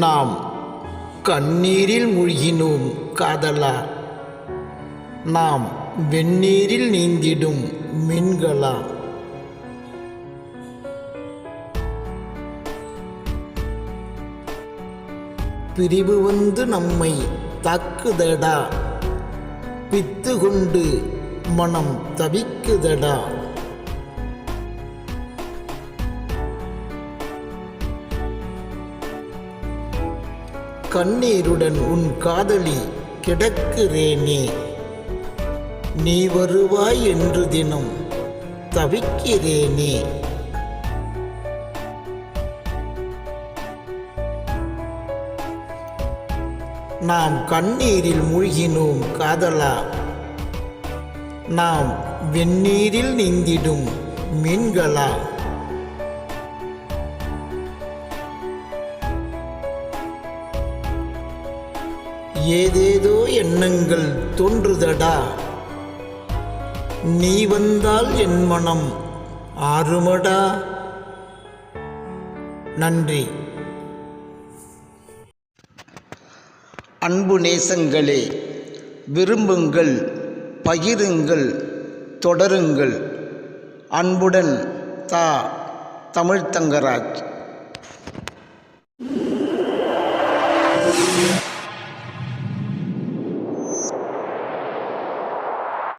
நாம் கண்ணீரில் மூழ்கினோம் காதலா, நாம் வெந்நீரில் நீந்திடும் மீன்களா? பிரிவு வந்து நம்மை தாக்குதடா, பித்து கொண்டு மனம் தவிக்குதடா. கண்ணீருடன் உன் காதலி கிடக்கிறேனே, நீ வருவாய் என்று தினம் தவிக்கிறேனே. நாம் கண்ணீரில் மூழ்கினோம் காதலா, நாம் வெந்நீரில் நீந்திடும் மீன்களா? ஏதேதோ எண்ணங்கள் தோன்றுதடா, நீ வந்தால் என் மனம் ஆறுமடா. நன்றி. அன்பு நேசங்களே, விரும்புங்கள், பகிருங்கள், தொடருங்கள். அன்புடன் தமிழ்த்தங்கராஜ்.